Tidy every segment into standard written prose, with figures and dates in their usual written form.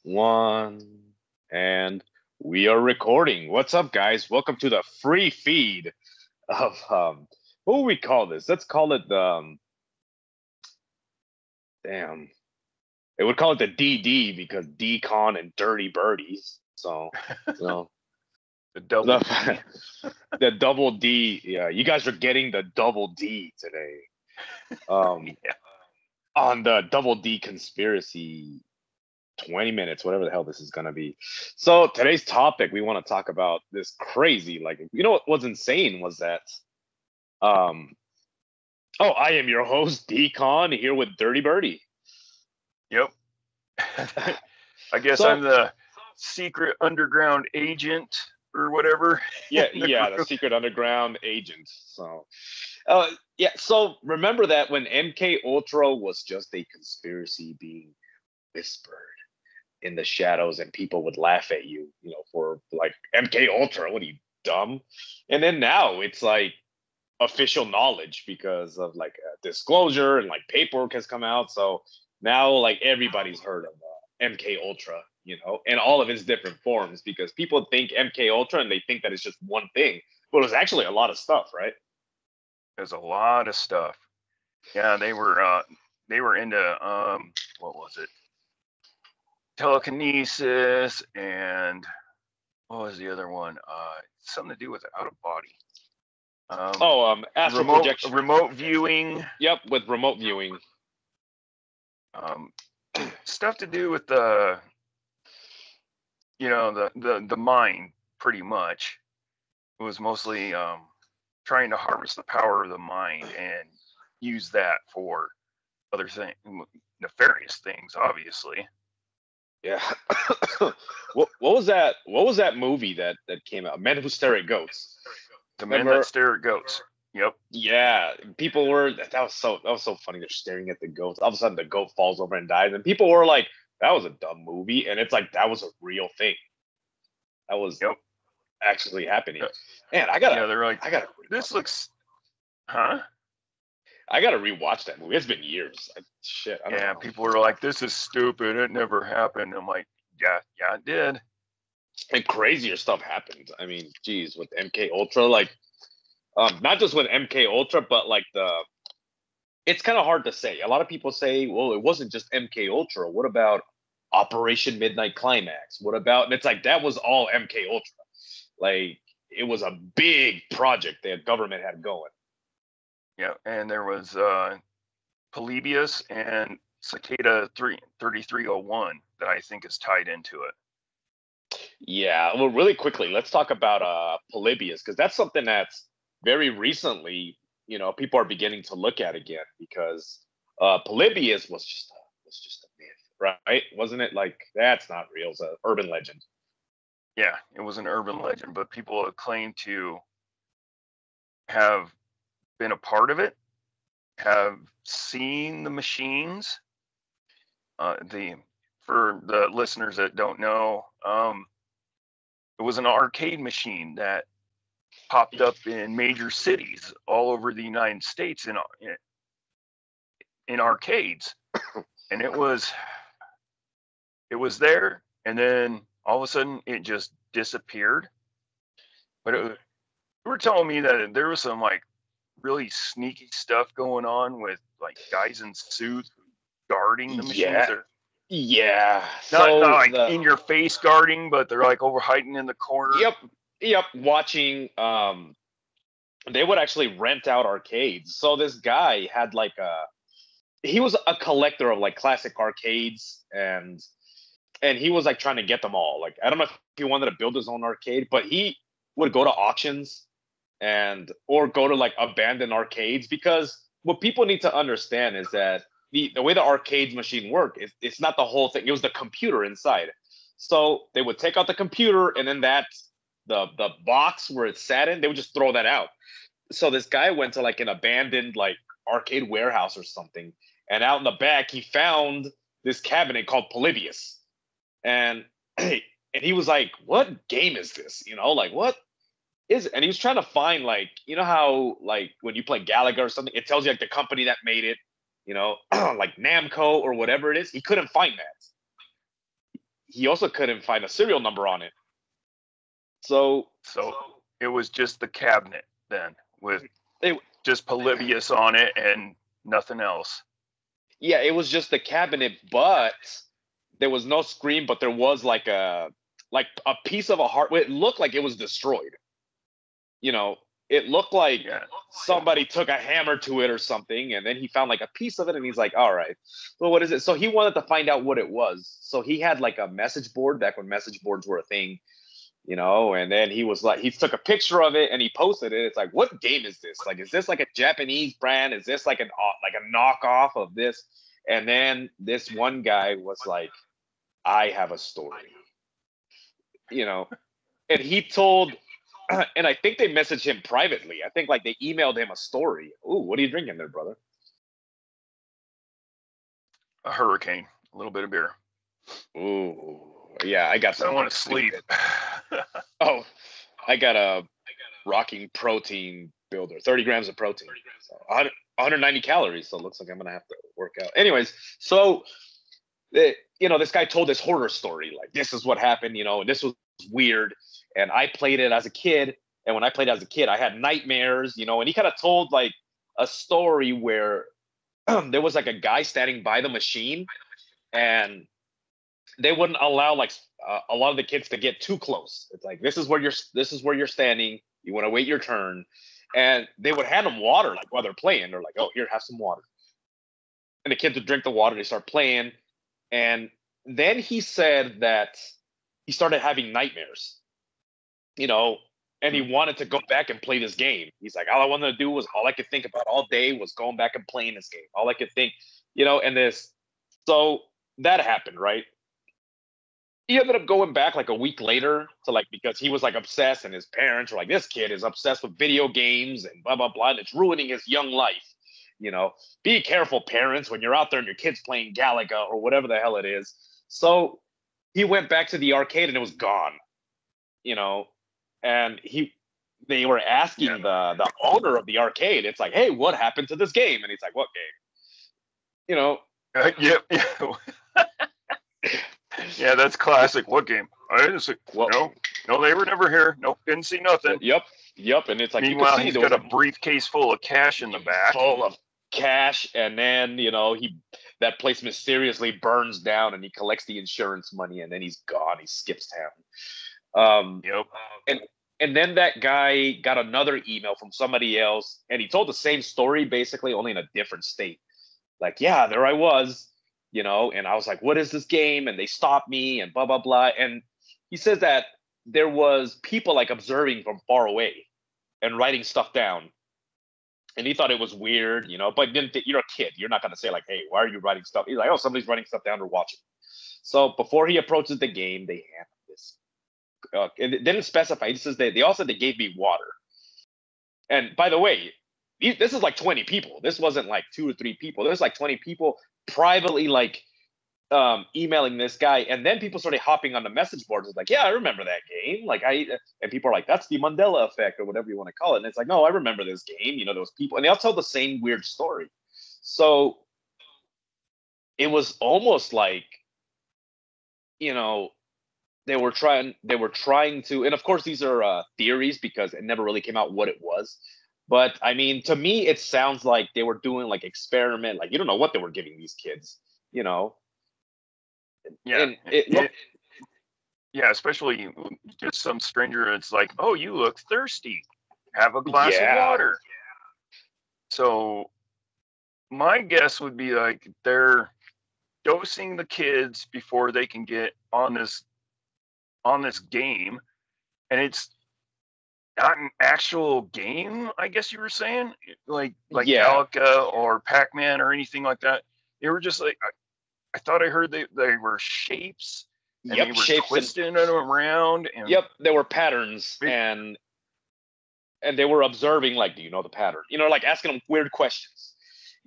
One, and we are recording. What's up, guys? Welcome to the free feed of what would we call this? Let's call it the damn. It would call it the DD because Decon and Dirty Birdies. So, you know, The double D. the double D. Yeah, you guys are getting the double D today. Yeah. On the double D conspiracy 20 minutes, whatever the hell this is going to be. So today's topic, we want to talk about this crazy, like, what was insane was that, um, oh, I am your host, Decon, here with Dirty Birdie. Yep. I guess So- I'm the secret underground agent or whatever. Yeah, the secret underground agent. So, so remember that when MK Ultra was just a conspiracy being whispered in the shadows and people would laugh at you, for like MK Ultra, what are you, dumb? And then now it's like official knowledge because of like disclosure and like paperwork has come out. So now like everybody's heard of MK Ultra, and all of its different forms because people think MK Ultra and they think that it's just one thing, but it's actually a lot of stuff, right? There's a lot of stuff. Yeah, they were into what was it? Telekinesis and what was the other one? Something to do with out of body. Astral projection. Remote viewing. Yep, with remote viewing. Stuff to do with the mind, pretty much. It was mostly trying to harvest the power of the mind and use that for other things, nefarious things, obviously. Yeah. what was that? What was that movie that came out? Men Who Stare at Goats. The Men That Stare at Goats. Yep. Yeah, people were that was so funny. They're staring at the goats. All of a sudden, the goat falls over and dies, and people were like, "That was a dumb movie," and it's like that was a real thing. That was actually happening. Man, they're like, this looks, huh? I gotta rewatch that movie. It's been years. I don't know. People were like, "This is stupid. It never happened." I'm like, yeah, it did. And crazier stuff happened. I mean, geez, with MK Ultra, like, not just with MK Ultra, but like it's kind of hard to say. A lot of people say, well, it wasn't just MK Ultra. What about Operation Midnight Climax? What about? And it's like that was all MK Ultra. Like it was a big project the government had going. Yeah, and there was Polybius and Cicada 3301 that I think is tied into it. Yeah, well, really quickly, let's talk about Polybius because that's something that's very recently, people are beginning to look at again because Polybius was just a myth, right? Wasn't it? Like that's not real; it's an urban legend. Yeah, it was an urban legend, but people have claimed to have been a part of it, have seen the machines. For the listeners that don't know, it was an arcade machine that popped up in major cities all over the United States in arcades, and it was there, and then all of a sudden it just disappeared. But you were telling me that there was some like really sneaky stuff going on with like guys in suits guarding the machines. Yeah. Not like in your face guarding, but they're like over hiding in the corner. Yep. Watching. They would actually rent out arcades. So this guy had like he was a collector of like classic arcades, and he was like trying to get them all. Like I don't know if he wanted to build his own arcade, but he would go to auctions or go to like abandoned arcades because what people need to understand is that the way the arcades machine worked is it's not the whole thing. It was the computer inside. So they would take out the computer and then the box where it sat in, they would just throw that out. So this guy went to like an abandoned like arcade warehouse or something, and out in the back he found this cabinet called Polybius, and he was like, "What game is this? Like what is it?" And he was trying to find like how like when you play Galaga or something, it tells you like the company that made it, like Namco or whatever it is. He couldn't find that. he also couldn't find a serial number on it. So it was just the cabinet then with it, just Polybius on it and nothing else. Yeah, it was just the cabinet, but there was no screen, but there was like a piece of a hardware. It looked like it was destroyed. It looked like somebody took a hammer to it or something, and then he found like a piece of it, and he's like, all right, well, what is it? So he wanted to find out what it was. So he had like a message board back when message boards were a thing, and then he was like, he took a picture of it and he posted it. It's like, what game is this? Like, is this like a Japanese brand? Is this like a knockoff of this? And then this one guy was like, I have a story, and he told, and I think they messaged him privately. I think like they emailed him a story. Ooh, what are you drinking there, brother? A hurricane, a little bit of beer. Ooh, yeah, I got some. I want to sleep. Oh, I got a Rocking Protein Builder, 30 grams of protein, so 190 calories. So it looks like I'm gonna have to work out. Anyways, so this guy told this horror story. Like, this is what happened. And this was weird. And I played it as a kid. And when I played as a kid, I had nightmares. And he kind of told like a story where there was like a guy standing by the machine, and they wouldn't allow like a lot of the kids to get too close. It's like, this is where you're standing. You want to wait your turn, and they would hand them water like while they're playing. They're like, oh, here, have some water. And the kids would drink the water. They start playing, and then he said that he started having nightmares. And he wanted to go back and play this game. He's like, all I could think about all day was going back and playing this game. All I could think, and this. So that happened, right? He ended up going back like a week later because he was like obsessed, and his parents were like, this kid is obsessed with video games and blah, blah, blah. And it's ruining his young life. Be careful, parents, when you're out there and your kid's playing Galaga or whatever the hell it is. So he went back to the arcade and it was gone, and they were asking the owner of the arcade. It's like, hey, what happened to this game? And he's like, what game? Yep. Yeah, that's classic. What game? I didn't see. No, they were never here. Nope, didn't see nothing. Yep. And it's like, meanwhile, he's got a briefcase full of cash in the back. Full of cash, and then that place mysteriously burns down, and he collects the insurance money, and then he's gone. He skips town. Yep. And then that guy got another email from somebody else, and he told the same story, basically, only in a different state. Like, yeah, there I was, and I was like, what is this game? And they stopped me and blah, blah, blah. And he says that there was people like observing from far away and writing stuff down. And he thought it was weird, but you're a kid. You're not going to say like, hey, why are you writing stuff? He's like, oh, somebody's writing stuff down or watching. So before he approaches the game, they hand him this. It didn't specify. It says they also gave me water. And by the way, this is like 20 people. This wasn't like 2 or 3 people. There's like 20 people privately like emailing this guy, and then people started hopping on the message boards. It's like, yeah, I remember that game. And people are like, that's the Mandela effect or whatever you want to call it. And it's like, no, I remember this game. Those people, and they all tell the same weird story. So it was almost like, they were trying to, and of course these are theories because it never really came out what it was. But I mean, to me, it sounds like they were doing like experiment, like you don't know what they were giving these kids, Yeah. And yeah, especially just some stranger. It's like, oh, you look thirsty. Have a glass of water. So my guess would be like they're dosing the kids before they can get on this game, and it's not an actual game, I guess you were saying, like Galaga or Pac-Man or anything like that. They were just like, I thought I heard they were shapes, and they were twisting them around. And they were patterns, and they were observing, like, do you know the pattern? Like asking them weird questions,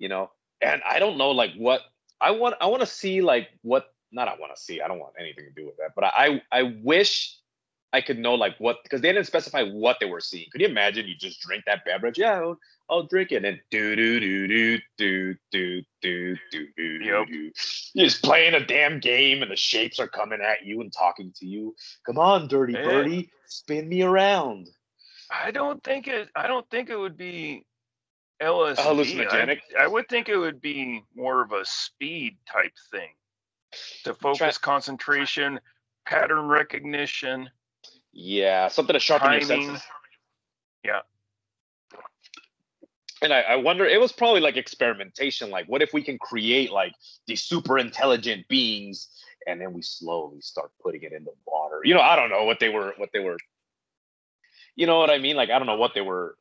and I don't know, like what I want to see, like what. Not I want to see. I don't want anything to do with that. But I wish I could know like what, because they didn't specify what they were seeing. Could you imagine you just drink that beverage? Yeah, I'll drink it, and do do do do do do do do do Yep. do. You're just playing a damn game, and the shapes are coming at you and talking to you. Come on, dirty Eh, birdie, spin me around. I don't think it would be LSD. Hallucinogenic. I would think it would be more of a speed type thing to Try, focus concentration, pattern recognition, yeah, something to sharpen your timing. senses. Yeah. And I wonder, it was probably like experimentation. Like, what if we can create like these super intelligent beings, and then we slowly start putting it in the water? I don't know what they were. You know what I mean? Like, I don't know what they were.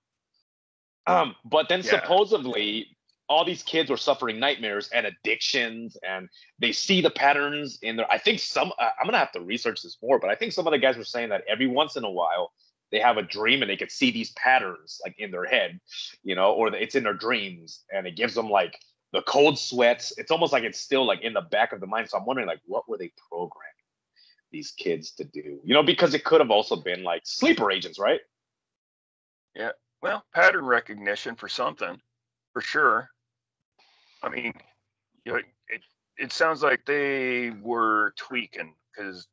But then Yeah. supposedly all these kids were suffering nightmares and addictions, and they see the patterns in their. I think I'm gonna have to research this more, but I think some of the guys were saying that every once in a while they have a dream and they could see these patterns like in their head, or it's in their dreams, and it gives them like the cold sweats. It's almost like it's still like in the back of the mind. So I'm wondering like what were they programming these kids to do? Because it could have also been like sleeper agents, right? Yeah. Well, pattern recognition for something, for sure. I mean, it sounds like they were tweaking because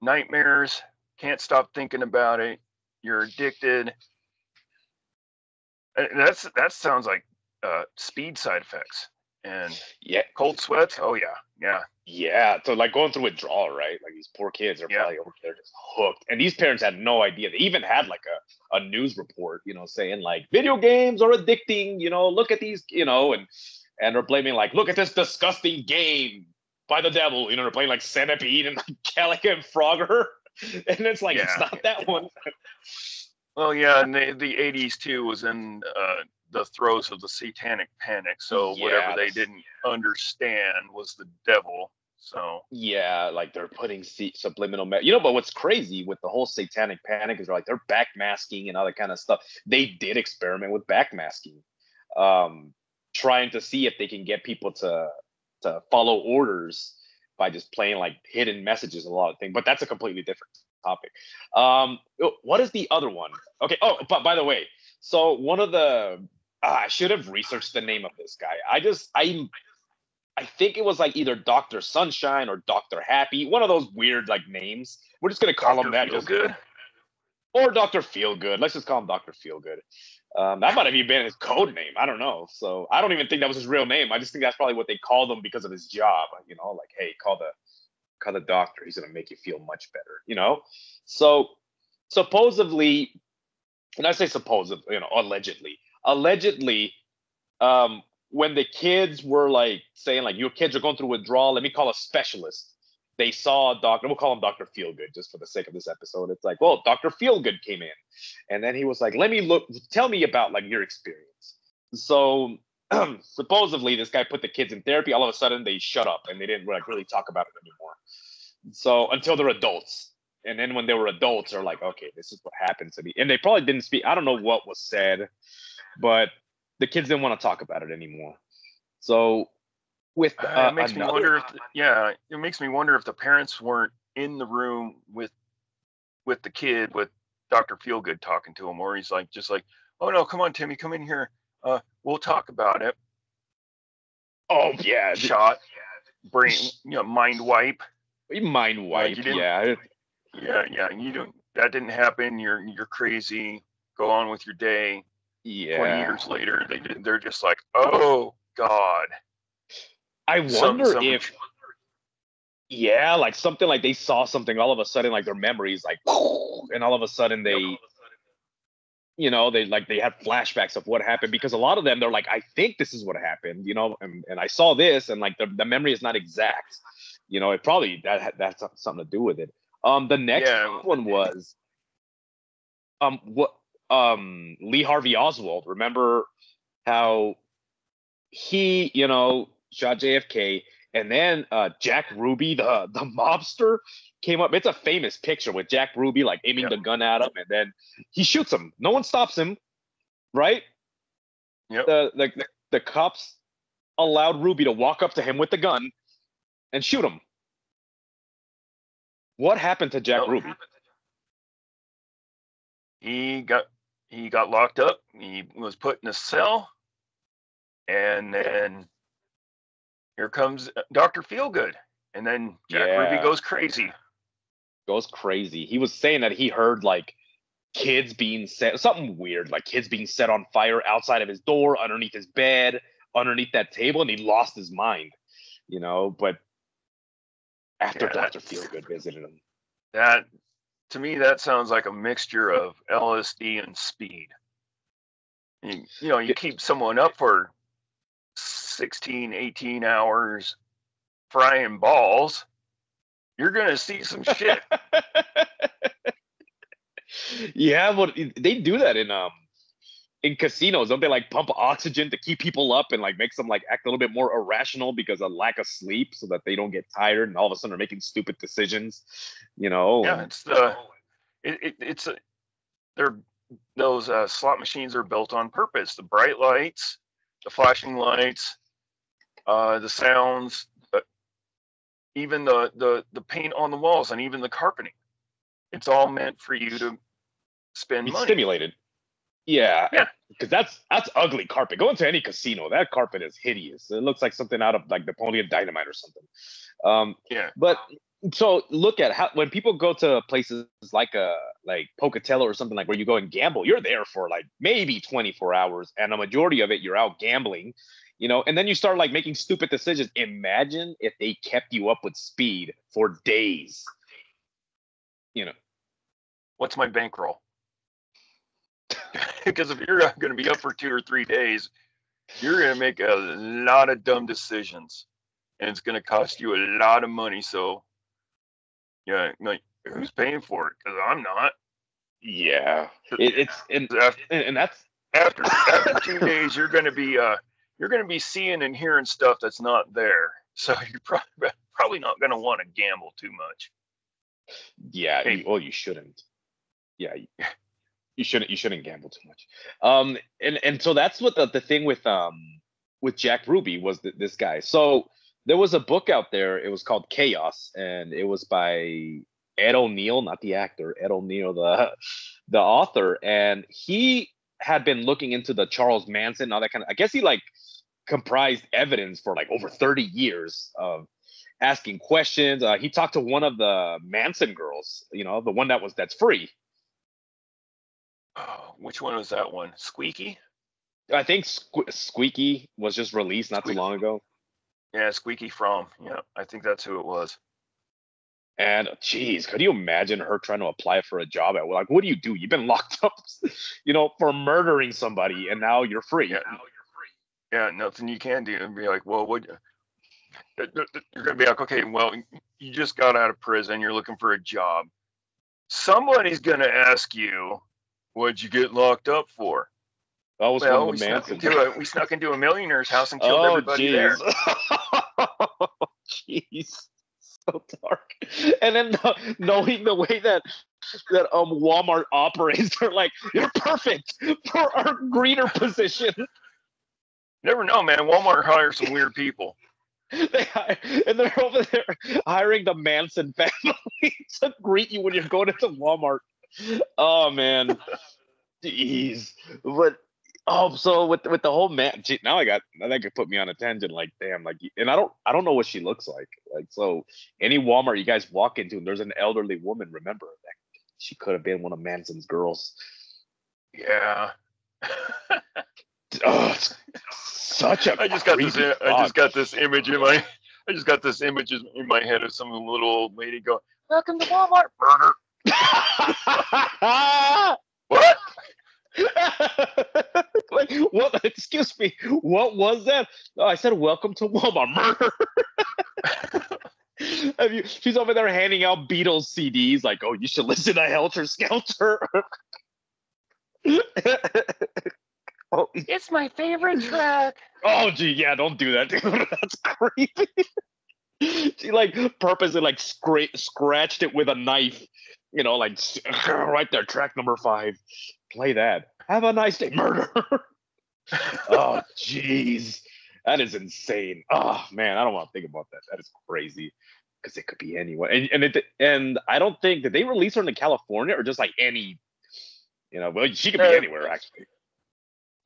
nightmares, can't stop thinking about it, you're addicted. That sounds like speed side effects and Yeah, cold sweats. Oh yeah. yeah. So like going through withdrawal, right? Like these poor kids are Yeah. probably over there just hooked. And these parents had no idea. They even had like a news report, saying like video games are addicting, look at these, and they're blaming like, look at this disgusting game by the devil. They're playing like Centipede and like Calico and Frogger. And it's like, it's Yeah. not that one. Well, yeah, and the 80s too was in the throes of the satanic panic. So whatever they didn't understand was the devil. So yeah, like they're putting subliminal, but what's crazy with the whole satanic panic is like they're backmasking and all that kind of stuff. They did experiment with backmasking, trying to see if they can get people to follow orders by just playing like hidden messages, a lot of things. But that's a completely different topic. What is the other one? Okay. Oh, but by the way, so one of the I should have researched the name of this guy. I think it was like either Dr. Sunshine or Dr. Happy, one of those weird like names. We're just gonna call him that. Feelgood? Or Dr. Feelgood. Let's just call him Dr. Feelgood. That might have even been his code name. I don't know. So I don't even think that was his real name. I just think that's probably what they called him because of his job. Like, hey, call the doctor. He's gonna make you feel much better. So supposedly, and I say supposedly, allegedly, when the kids were like saying like your kids are going through withdrawal, let me call a specialist. They saw a doctor. We'll call him Dr. Feelgood just for the sake of this episode. It's like, well, Dr. Feelgood came in, and then he was like, let me look. Tell me about like your experience. So supposedly this guy put the kids in therapy. All of a sudden they shut up and they didn't like really talk about it anymore. So until they're adults. And then when they were adults, they're like, okay, this is what happened to me. And they probably didn't speak. I don't know what was said, but the kids didn't want to talk about it anymore. So with it makes me wonder it makes me wonder if the parents weren't in the room with the kid, with Dr. Feelgood talking to him, or he's like just like, oh no, come on, Timmy, come in here. We'll talk about it. Oh yeah, shot, brain, mind wipe. Mind wipe, yeah. Yeah. You don't. That didn't happen. You're crazy. Go on with your day. Yeah. 20 years later, they're just like, oh God. I wonder if. Yeah, like something like they saw something. All of a sudden, like their memories, like, and all of a sudden they. They had flashbacks of what happened, because a lot of them, they're like, I think this is what happened, and I saw this, and like the memory is not exact. It probably that's something to do with it. The next one was Lee Harvey Oswald. Remember how he, shot JFK, and then Jack Ruby, the mobster, came up. It's a famous picture with Jack Ruby like aiming the gun at him, and then he shoots him. No one stops him, right? Yep. The cops allowed Ruby to walk up to him with the gun and shoot him. What happened to Jack Ruby? he got locked up. He was put in a cell, and then here comes Dr. Feelgood, and then Jack Ruby Yeah, goes crazy. goes crazy. He was saying that he heard like kids being set, something weird, like kids being set on fire outside of his door, underneath his bed, underneath that table, and he lost his mind. But after Yeah, Dr. Feelgood visited him. that to me that sounds like a mixture of LSD and speed. You keep someone up for 16, 18 hours frying balls, you're gonna see some shit. Yeah, but they do that in casinos. Don't they like pump oxygen to keep people up and like makes them like act a little bit more irrational because of lack of sleep, so that they don't get tired and all of a sudden are making stupid decisions, Yeah, and it's it's they're those slot machines are built on purpose. The bright lights, the flashing lights, the sounds, even the paint on the walls, and even the carpeting. It's all meant for you to spend be money. stimulated. Yeah, Yeah. because that's ugly carpet. Go into any casino, that carpet is hideous. It looks like something out of like Napoleon Dynamite or something. Yeah. But so look at how when people go to places like Pocatello or something, like where you go and gamble, you're there for like maybe 24 hours, and a majority of it you're out gambling, and then you start like making stupid decisions. Imagine if they kept you up with speed for days. What's my bankroll? Because if you're going to be up for 2 or 3 days, you're going to make a lot of dumb decisions, and it's going to cost you a lot of money. So, yeah, like, who's paying for it? Because I'm not. Yeah, and that's After 2 days, you're going to be seeing and hearing stuff that's not there. So you're probably not going to want to gamble too much. yeah. Hey. You shouldn't. Yeah, you shouldn't gamble too much. And so that's what the thing with Jack Ruby was, this guy. So there was a book out there. It was called Chaos, and it was by Ed O'Neill, not the actor, Ed O'Neill, the author, and he had been looking into the Charles Manson, all that kind of. I guess he like comprised evidence for like over 30 years of asking questions. He talked to one of the Manson girls, the one that's free. Oh, which one was that one? Squeaky? I think Squeaky was just released not too long ago. Yeah, Squeaky Fromm. Yeah, I think that's who it was. And geez, could you imagine her trying to apply for a job at, like, what do you do? You've been locked up, for murdering somebody, and now you're free. Yeah, nothing you can do. And be like, well, you're gonna be like, okay, well, you just got out of prison, you're looking for a job. Somebody's gonna ask you, what'd you get locked up for? That was well, from the Manson. We snuck into a millionaire's house and killed everybody there. Jeez, so dark. And then knowing the way that Walmart operates, they're like, you're perfect for our greeter position. You never know, man. Walmart hires some weird people. And they're over there hiring the Manson family to greet you when you're going into Walmart. Oh man, jeez. But so with the whole now that could put me on a tangent. Like, damn, like, and I don't know what she looks like. Like, so any Walmart you guys walk into, and there's an elderly woman, remember that she could have been one of Manson's girls. Yeah. Oh, such a. I just got this image in my head of some little old lady going, "Welcome to Walmart, burger." What? Like, what? Excuse me. What was that? Oh, I said, "Welcome to Walmart, murder." She's over there handing out Beatles CDs, like, "Oh, you should listen to Helter Skelter." Oh, it's my favorite track. Oh, gee, yeah, don't do that, dude. That's creepy. She like purposely like scratched it with a knife, like right there, track number 5. Play that. Have a nice day, murder. Oh, jeez, that is insane. Oh man, I don't want to think about that. That is crazy, because it could be anyone. And I don't think, did they release her in California or just like any Well, she could be Uh, anywhere actually.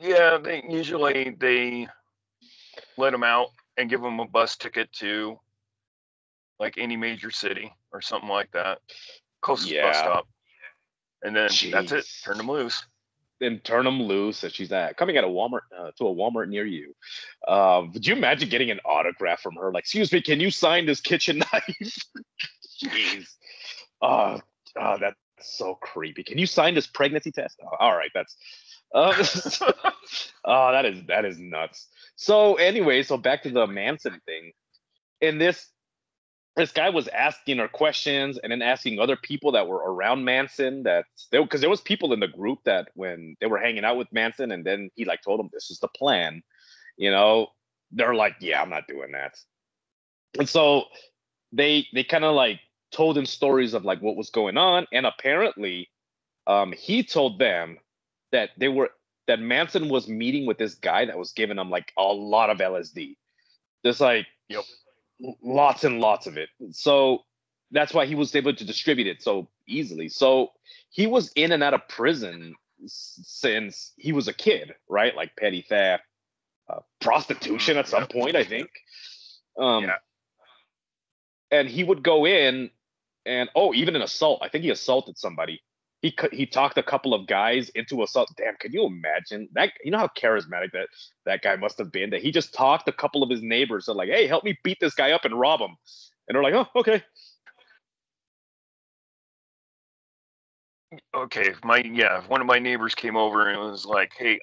yeah, they let them out and give them a bus ticket to like any major city or something like that, closest bus Yeah. stop, and then that's it. Jeez. Turn them loose. Then turn them loose. And she's coming at a Walmart to a Walmart near you. Would you imagine getting an autograph from her? Like, excuse me, can you sign this kitchen knife? Jeez. Oh, that's so creepy. Can you sign this pregnancy test? Oh, all right, that's. Uh, oh, that is nuts. So anyway, so back to the Manson thing. In this guy was asking her questions and then asking other people that were around Manson that because there was people in the group that when they were hanging out with Manson and then he like told them this is the plan, you know, they're like, yeah, I'm not doing that. And so they kind of like told him stories of like what was going on, and apparently, he told them that that Manson was meeting with this guy that was giving him like a lot of LSD. There's like Yep. lots and lots of it. So that's why he was able to distribute it so easily. So he was in and out of prison since he was a kid, right? Like petty theft, prostitution at some Yep. point, I think. Um, Yeah. and he would go in and even an assault. I think he assaulted somebody. He talked a couple of guys into assault. Damn, can you imagine that? You know how charismatic that guy must have been. That he just talked a couple of his neighbors. So like, hey, help me beat this guy up and rob him. And they're like, oh, okay. Okay. If one of my neighbors came over and was like, "Hey,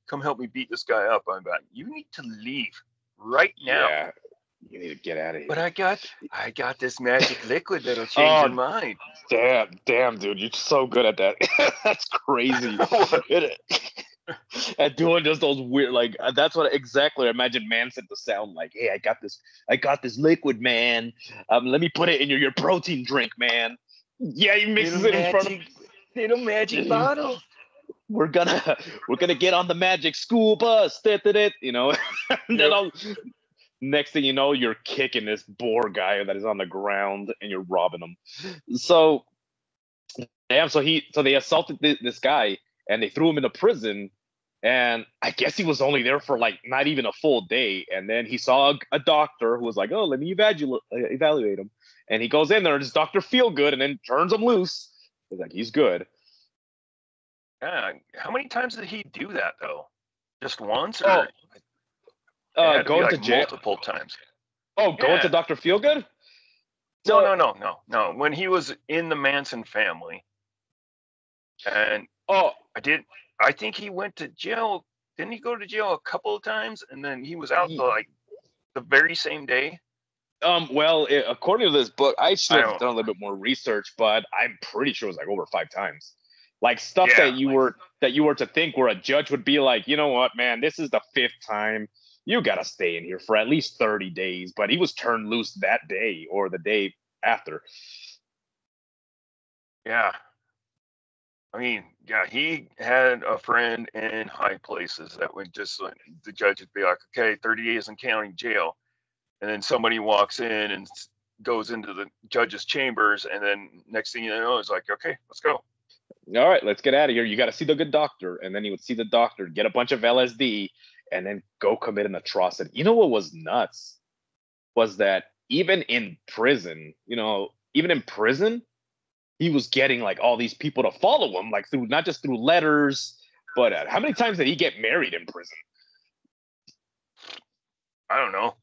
come help me beat this guy up," I'm like, "You need to leave right now." Yeah, you need to get out of But here. I got this magic liquid that'll change your Oh, mind. damn, dude, you're so good at that. That's crazy. And doing just those weird, like that's what exactly I imagine Manson to sound like. Hey, I got this liquid, man. Let me put it in your protein drink, man. Yeah, he little mixes it in front of. magic, little magic bottle. We're gonna get on the magic school bus, and then Yep. next thing you know, you're kicking this poor guy that is on the ground and you're robbing him. So damn, so they assaulted this guy and they threw him into prison. And I guess he was only there for like not even a full day. And then he saw a doctor who was like, "Oh, let me evaluate him." And he goes in there, and his doctor feel good, and then turns him loose. He's like, he's good. Yeah. How many times did he do that though? Just once, Oh, or it had to be going to like jail. multiple times? Oh, going to Yeah. Doctor Feelgood. No, So, no, no, no, no. When he was in the Manson family, and oh, I think he went to jail. Didn't he go to jail a couple of times, and then he was out like the very same day? well, according to this book, I should I have don't. done a little bit more research, but I'm pretty sure it was like over 5 times. Like stuff Yeah. that you were to think where a judge would be like, you know what, man, this is the 5th time. You gotta stay in here for at least 30 days. But he was turned loose that day or the day after. Yeah. I mean, yeah, he had a friend in high places that would just like, the judge would be like, okay, 30 days in county jail. And then somebody walks in and goes into the judge's chambers. And then next thing you know, it's like, okay, let's go. All right, let's get out of here. You got to see the good doctor. And then he would see the doctor, get a bunch of LSD, and then go commit an atrocity. You know what was nuts was that even in prison, he was getting like all these people to follow him, like through not just through letters, but how many times did he get married in prison? I don't know.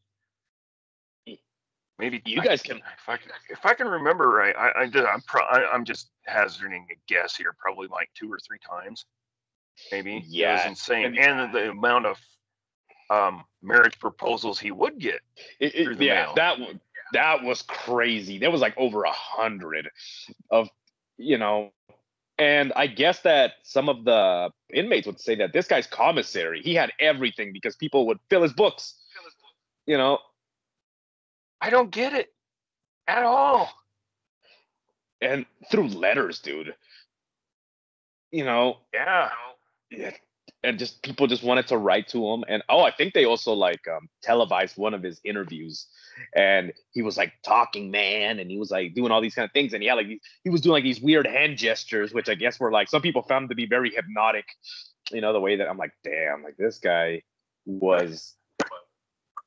Maybe You guys can. if I can remember right, I'm just hazarding a guess here, probably like 2 or 3 times, maybe. It was Yeah, insane, and the amount of marriage proposals he would get through the yeah, mail. that was crazy. There was like over 100 of, you know, and I guess that some of the inmates would say that this guy's commissary, he had everything because people would fill his books, you know, I don't get it at all. and through letters, dude. You know, Yeah. yeah, and just people just wanted to write to him. And I think they also like televised one of his interviews, and he was like talking man, and he was like doing all these kind of things, and yeah, like he was doing like these weird hand gestures, which I guess were like some people found to be very hypnotic. The way that I'm like, damn, like this guy was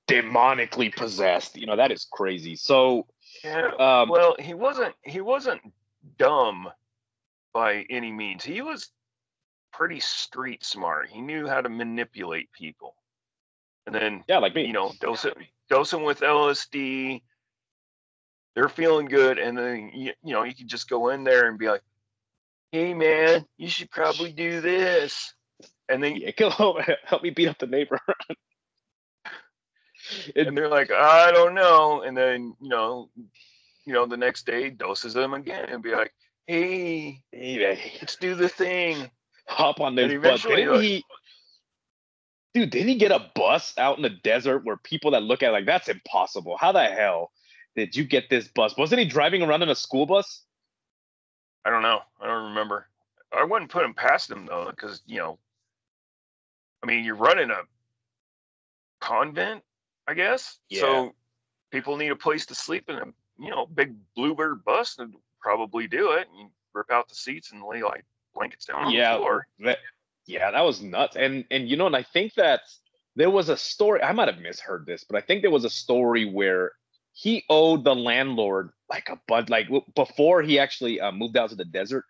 demonically possessed. That is crazy. So yeah, well, he wasn't dumb by any means. He was pretty street smart. He knew how to manipulate people. And then, yeah, like me. Dose them with LSD. They're feeling good, and then you can just go in there and be like, "Hey, man, you should probably do this." And then help me beat up the neighbor. And they're like, "I don't know." And then the next day doses them again and be like, "Hey, let's do the thing." Hop on this bus. Didn't he get a bus out in the desert where people that look at it like, that's impossible? How the hell did you get this bus? Wasn't he driving around in a school bus? I don't know. I don't remember. I wouldn't put him past him though, because I mean, you're running a convent, I guess. Yeah. So people need a place to sleep in a big Bluebird bus and probably do it. You rip out the seats and lay like blankets down on the floor. That was nuts. And I think that there was a story, I might have misheard this, but I think there was a story where he owed the landlord like a bunch, like before he actually moved out to the desert.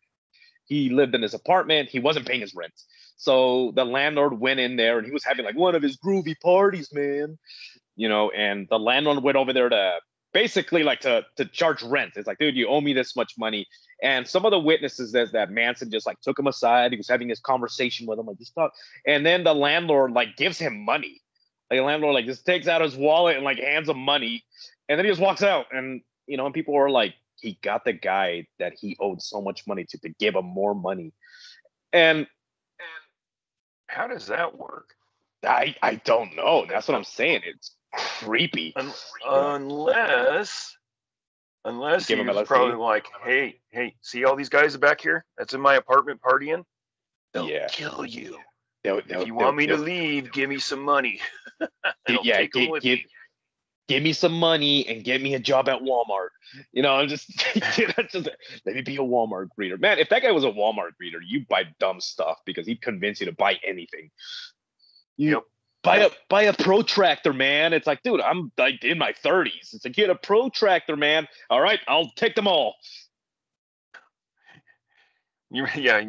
He lived in his apartment. He wasn't paying his rent. So the landlord went in there and he was having like one of his groovy parties, man. And the landlord went over there to basically like to charge rent. It's like, dude, you owe me this much money. And some of the witnesses says that Manson just like took him aside. He was having this conversation with him, like this stuff. And then the landlord like gives him money. Like the landlord like just takes out his wallet and like hands him money. And then he just walks out. And and people were like, he got the guy that he owed so much money to give him more money. And how does that work? I don't know. That's what I'm saying. It's creepy. Unless he was probably like, hey, see all these guys back here? That's in my apartment partying. They'll kill you. If you want me to leave, give me some money. Give me some money and get me a job at Walmart. I'm just let me be a Walmart greeter. Man, if that guy was a Walmart greeter, you buy dumb stuff because he'd convince you to buy anything. Buy a protractor, man. It's like, dude, I'm like in my 30s. It's like, get a protractor, man. All right, I'll take them all. Yeah.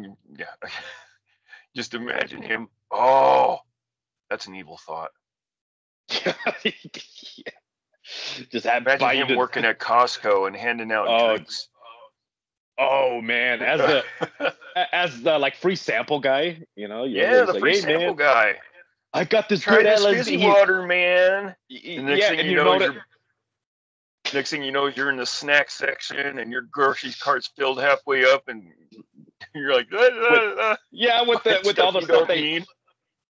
Just imagine him. Oh, that's an evil thought. Yeah. Just imagine him working at Costco and handing out drinks. Oh man, as the like free sample guy, the like, free sample guy. I got this good LSD fizzy water, man. And next thing you know, you're in the snack section and your grocery cart's filled halfway up, and you're like, with all the stuff they need.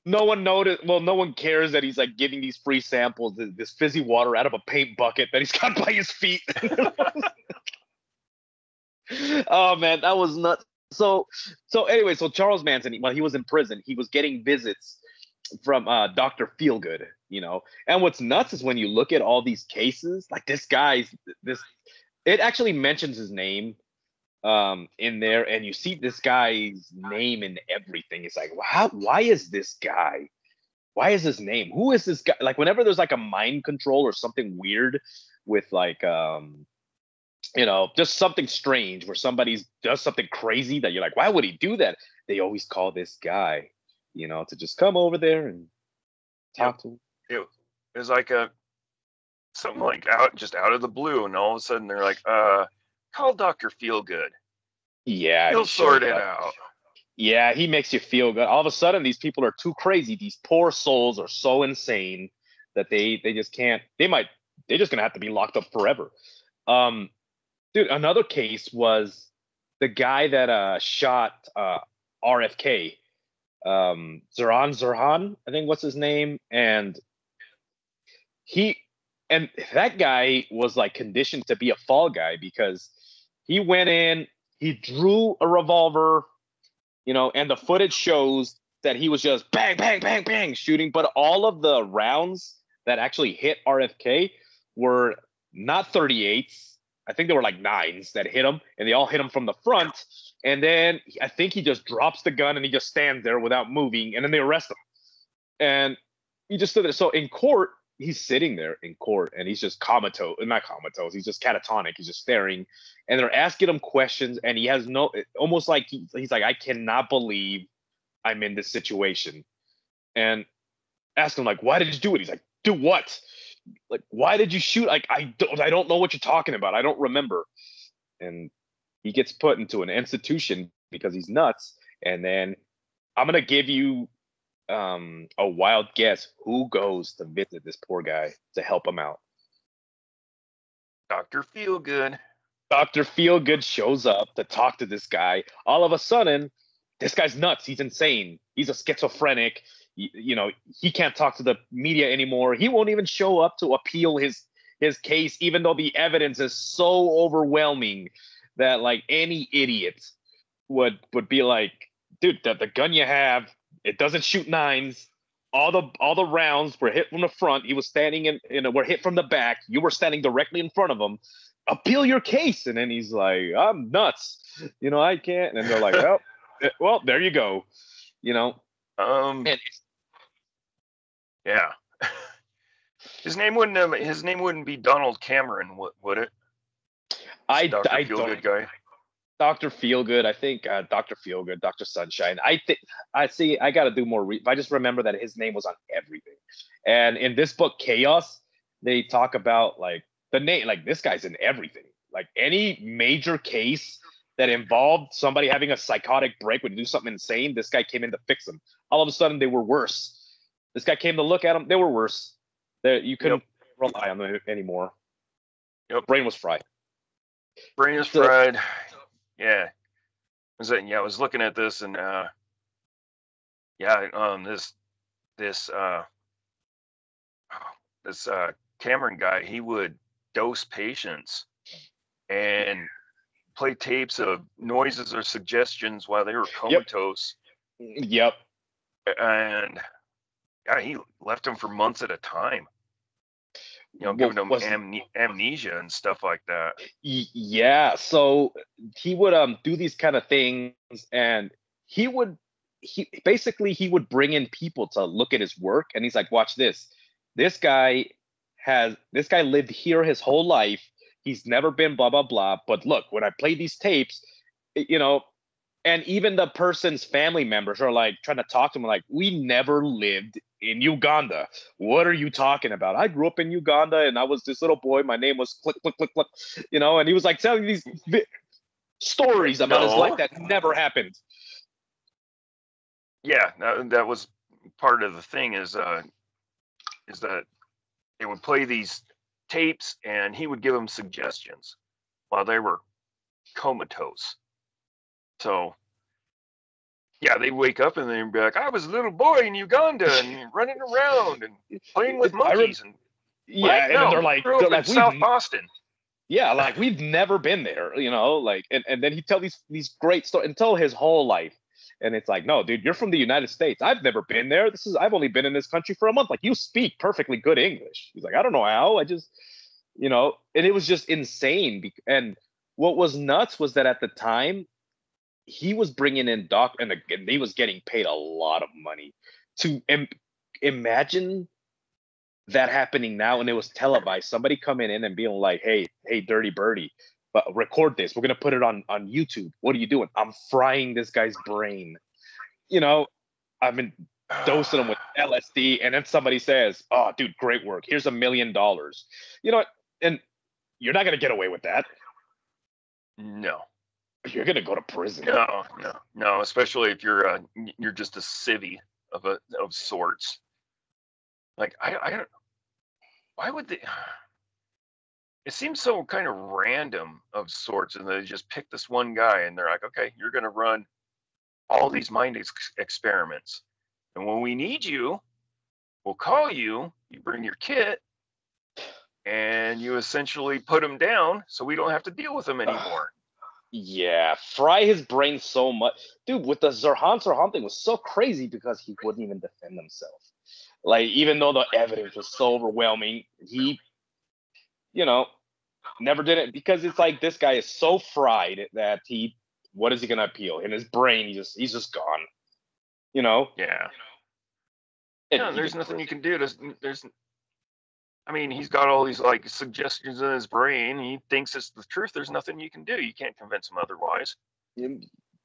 No one noticed. Well, no one cares that he's like giving these free samples, this fizzy water out of a paint bucket that he's got by his feet. Oh man, that was nuts. So anyway, so Charles Manson, while he was in prison, he was getting visits from Dr. Feelgood, and what's nuts is when you look at all these cases, like this it actually mentions his name in there, and you see this guy's name in everything. It's like, why is this guy? Why is his name? Who is this guy? Like whenever there's like a mind control or something weird with like just something strange where somebody does something crazy that you're like, why would he do that? They always call this guy, to just come over there and talk to him. It was like something like out of the blue, and all of a sudden they're like, call Dr. Feelgood. Yeah, he'll sort it out. Yeah, he makes you feel good. All of a sudden, these people are too crazy. These poor souls are so insane that they just can't. They're just gonna have to be locked up forever. Dude, another case was the guy that shot RFK, Zirhan, I think what's his name, and that guy was like conditioned to be a fall guy because he went in, he drew a revolver, and the footage shows that he was just bang, bang, bang, bang shooting, but all of the rounds that actually hit RFK were not 38s. I think they were like 9s that hit him, and they all hit him from the front. And then I think he just drops the gun and he just stands there without moving, and then they arrest him. And he just stood there. So in court, he's sitting there in court and he's just comatose, not comatose, he's just catatonic. He's just staring, and they're asking him questions, and he has no, almost like he's like, I cannot believe I'm in this situation. And ask him like, why did you do it? He's like, do what? Like, why did you shoot? Like, I don't know what you're talking about. I don't remember. And he gets put into an institution because he's nuts. And then I'm gonna give you a wild guess. Who goes to visit this poor guy to help him out? Dr. Feelgood. Dr. Feelgood shows up to talk to this guy. All of a sudden, this guy's nuts. He's insane. He's a schizophrenic. He can't talk to the media anymore. He won't even show up to appeal his case, even though the evidence is so overwhelming that like any idiot would be like, dude, the gun you have, it doesn't shoot 9s. All the rounds were hit from the front. He was standing were hit from the back. You were standing directly in front of him. Appeal your case. And then he's like, I'm nuts. I can't. And they're like, well, there you go. And yeah. His name wouldn't be Donald Cameron, would it? I Dr. I Feelgood don't. guy. Dr. Feelgood, I think Dr. Feelgood, Dr. Sunshine. I got to do more. I just remember that his name was on everything. And in this book, Chaos, they talk about like the name, like this guy's in everything. Like any major case that involved somebody having a psychotic break when you do something insane, this guy came in to fix them. All of a sudden, they were worse. This guy came to look at them. They were worse. You couldn't rely on them anymore. Yep. Brain was fried. Brain is fried. Yeah. I was looking at this and this Cameron guy, he would dose patients and play tapes of noises or suggestions while they were comatose. Yep. And he left them for months at a time. Giving them amnesia and stuff like that. Yeah. So he would do these kind of things, and he would bring in people to look at his work, and he's like, watch this. This guy lived here his whole life. He's never been blah blah blah. But look, when I play these tapes, and even the person's family members are like trying to talk to him, like, we never lived in Uganda. What are you talking about? I grew up in Uganda and I was this little boy. My name was click, click, click, click, and he was like telling these stories about his life that never happened. Yeah, that was part of the thing is that they would play these tapes and he would give them suggestions while they were comatose. So, yeah, they'd wake up and they'd be like, I was a little boy in Uganda and running around and playing with monkeys. And they're like South Boston. Yeah, like we've never been there, and then he'd tell these great stories and tell his whole life. And it's like, no, dude, you're from the United States. I've never been there. I've only been in this country for a month. Like, you speak perfectly good English. He's like, I don't know how. I just, and it was just insane. And what was nuts was that at the time, he was bringing in and he was getting paid a lot of money to imagine that happening now. And it was televised. Somebody coming in and being like, hey, Dirty Birdie, but record this. We're going to put it on YouTube. What are you doing? I'm frying this guy's brain. I've been dosing him with LSD. And then somebody says, oh, dude, great work. Here's $1 million. And you're not going to get away with that. No. You're gonna go to prison. No. Especially if you're just a civvy of sorts. Like I don't. Why would they? It seems so kind of random of sorts, and they just pick this one guy, and they're like, okay, you're gonna run all these mind experiments, and when we need you, we'll call you. You bring your kit, and you essentially put them down, so we don't have to deal with them anymore. Yeah, fry his brain so much, dude. With the Zerhan thing was so crazy because he wouldn't even defend himself. Like even though the evidence was so overwhelming, he, you know, never did it because it's like this guy is so fried that he, what is he gonna appeal? In his brain, he's just gone. You know, Yeah. and Yeah, he there's didn't nothing quit. you can do. I mean, he's got all these like suggestions in his brain. He thinks it's the truth. There's nothing you can do. You can't convince him otherwise.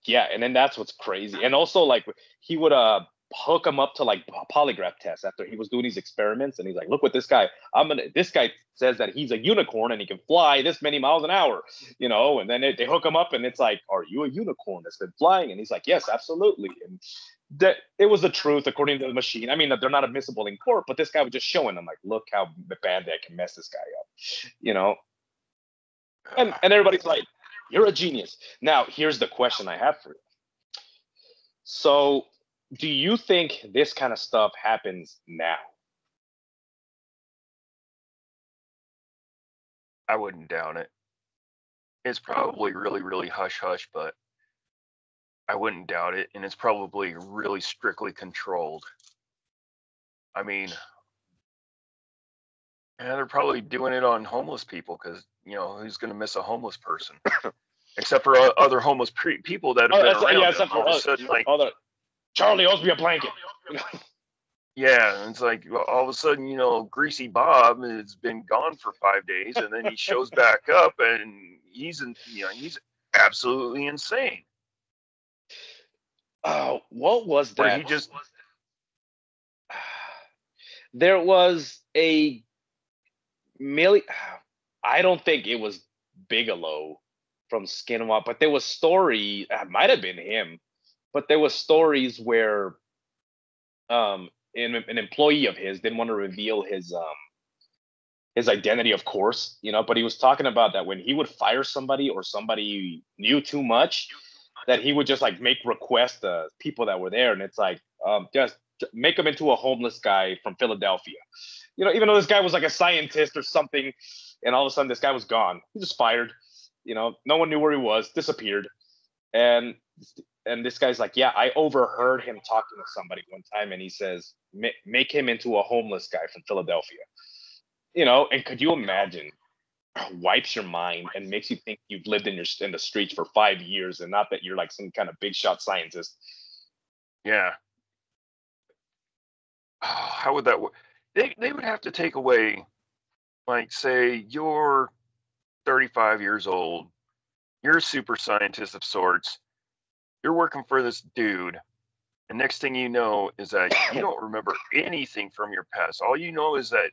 Yeah, and then that's what's crazy. And also, like, he would hook him up to like polygraph tests after he was doing these experiments, and he's like, "Look what this guy. This guy says that he's a unicorn and he can fly this many miles an hour, you know." And then they hook him up, and it's like, "Are you a unicorn that's been flying?" And he's like, "Yes, absolutely." And that it was the truth according to the machine. I mean, they're not admissible in court, but this guy was just showing them, like, "Look how bad they can mess this guy up," you know. And everybody's like, "You're a genius." Now, here's the question I have for you. So, do you think this kind of stuff happens now? I wouldn't doubt it. It's probably really, really hush hush, but I wouldn't doubt it. And it's probably really strictly controlled. I mean, yeah, they're probably doing it on homeless people because, who's going to miss a homeless person? Except for other homeless people that have Oh, been yeah, around him. except All for of a sudden, like, Charlie owes me a blanket. yeah, and it's like all of a sudden, Greasy Bob has been gone for 5 days, and then he shows back up, and he's absolutely insane. Oh, what was Where that? he just There was a million. I don't think it was Bigelow from Skinwalker, but there was story. It might have been him, but there was stories where an employee of his didn't want to reveal his identity, of course, but he was talking about that when he would fire somebody or somebody knew too much, that he would just like make requests to people that were there, and it's like, just make him into a homeless guy from Philadelphia. Even though this guy was like a scientist or something, and all of a sudden this guy was gone. He just fired. No one knew where he was, disappeared, and this guy's like, yeah, I overheard him talking to somebody one time, and he says, make him into a homeless guy from Philadelphia. And could you imagine? Wipes your mind and makes you think you've lived in the streets for 5 years, and not that you're like some kind of big shot scientist. yeah. How would that work? They would have to take away, like, say you're 35 years old, you're a super scientist of sorts, you're working for this dude, and next thing you know is that you don't remember anything from your past. All you know is that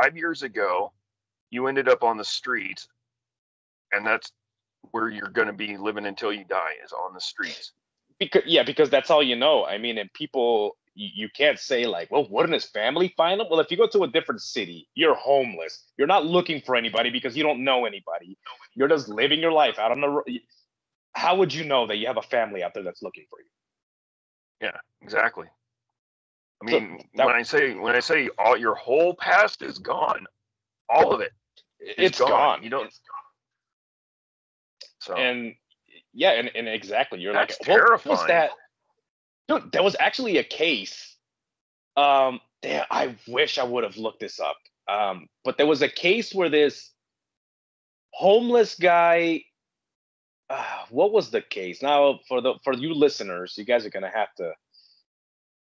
5 years ago you ended up on the streets, and that's where you're going to be living until you die, is on the streets. Because that's all you know. I mean, and people, you can't say like, well, wouldn't his family find him? Well, if you go to a different city, you're homeless. You're not looking for anybody because you don't know anybody. You're just living your life out on the road. How would you know that you have a family out there that's looking for you? Yeah, exactly. I So mean, when I say all your whole past is gone, all of it is it's gone. gone. You don't. So And yeah, and exactly. You're like, that's what was terrifying. that? Dude, there was actually a case. Damn, I wish I would have looked this up. But there was a case where this homeless guy. What was the case? Now, for you listeners, you guys are gonna have to,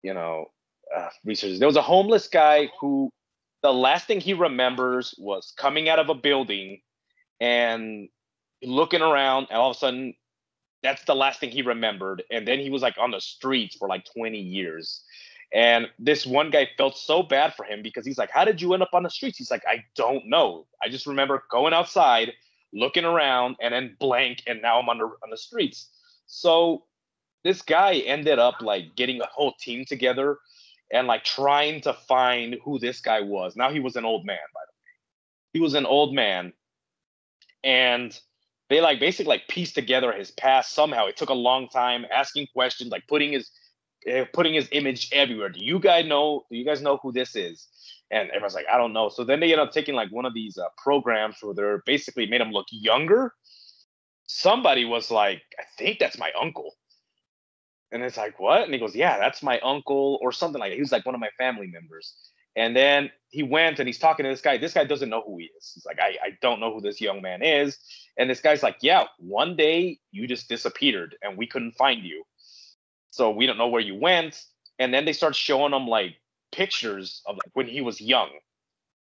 you know, research. There was a homeless guy who the last thing he remembers was coming out of a building and looking around, and all of a sudden, that's the last thing he remembered. And then he was like on the streets for like 20 years. And this one guy felt so bad for him because he's like, how did you end up on the streets? He's like, I don't know. I just remember going outside, looking around, and then blank, and now I'm on the streets. So this guy ended up like getting a whole team together and like trying to find who this guy was. Now he was an old man, by the way. He was an old man, and they like basically like pieced together his past somehow. It took a long time, asking questions, like putting his image everywhere. Do you guys know? Do you guys know who this is? And everyone's like, I don't know. So then they end up taking like one of these programs where they're basically made him look younger. somebody was like, I think that's my uncle. And it's like, what? And he goes, yeah, that's my uncle or something like that. He was like one of my family members. And then he went and he's talking to this guy. This guy doesn't know who he is. He's like, I don't know who this young man is. And this guy's like, yeah, one day you just disappeared and we couldn't find you. So we don't know where you went. And then they start showing him like pictures of like when he was young.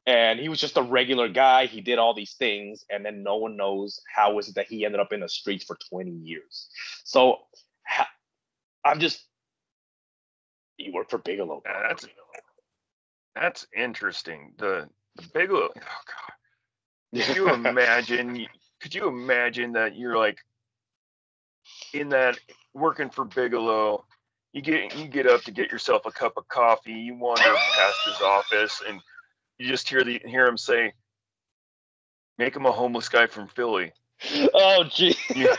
And he was just a regular guy. He did all these things. And then no one knows how is it that he ended up in the streets for 20 years. So I'm just, you work for Bigelow. That's interesting. The Bigelow. Oh God. Could you imagine? Could you imagine that you're like in that working for Bigelow? You get up to get yourself a cup of coffee. You wander past his office, and you just hear him say, "Make him a homeless guy from Philly." Oh, gee. Yeah.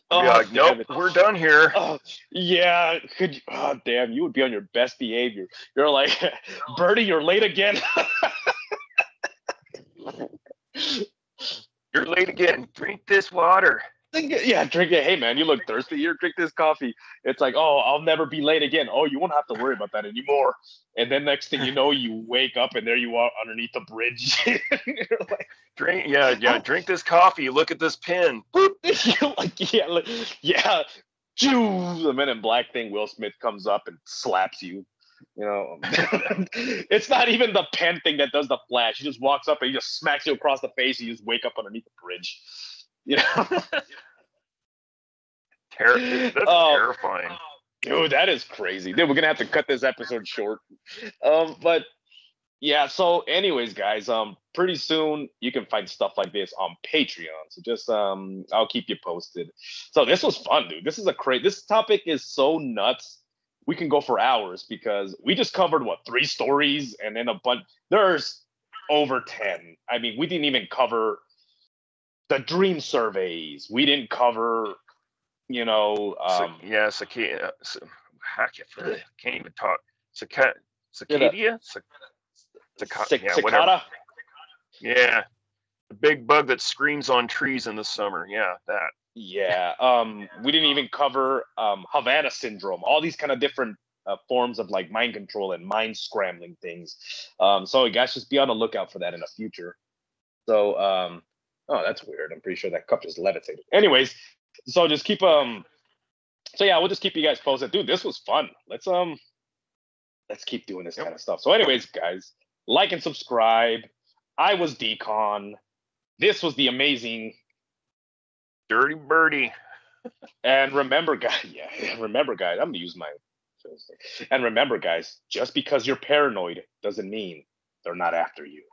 Oh, like, nope, we're done here. Oh, yeah. Could you, oh, damn, you would be on your best behavior. You're like, Bertie, you're late again. You're late again. Drink this water. Yeah, drink it. Hey, man, you look thirsty. Here, drink this coffee. It's like, oh, I'll never be late again. Oh, you won't have to worry about that anymore. And then next thing you know, you wake up and there you are underneath the bridge. You're like, drink this coffee. Look at this pin. Boop. You're like, yeah. Choo. The Men in Black thing. Will Smith comes up and slaps you. You know, it's not even the pen thing that does the flash. He just walks up and he just smacks you across the face. And you just wake up underneath the bridge. You know. That's terrifying. Dude, that is crazy. Dude, we're gonna have to cut this episode short. But yeah, so anyways, guys, pretty soon you can find stuff like this on Patreon. So just I'll keep you posted. So this was fun, dude. This topic is so nuts. We can go for hours because we just covered 3 stories and then a bunch. There's over 10. I mean, we didn't even cover the dream surveys. We didn't cover, you know. Cicada. I can't even talk. Cicada? Cicada? Yeah. The big bug that screams on trees in the summer. Yeah, that. Yeah. We didn't even cover Havana syndrome, all these kind of different forms of like mind control and mind scrambling things. So you guys just be on the lookout for that in the future. So, oh, that's weird. I'm pretty sure that cup just levitated. Anyways, so just keep so yeah, we'll just keep you guys posted. Dude, this was fun. Let's keep doing this kind of stuff. So anyways, guys, like and subscribe. I was Decon. This was the amazing Dirty Birdie. And remember, guys, I'm gonna use my. And remember, guys, just because you're paranoid doesn't mean they're not after you.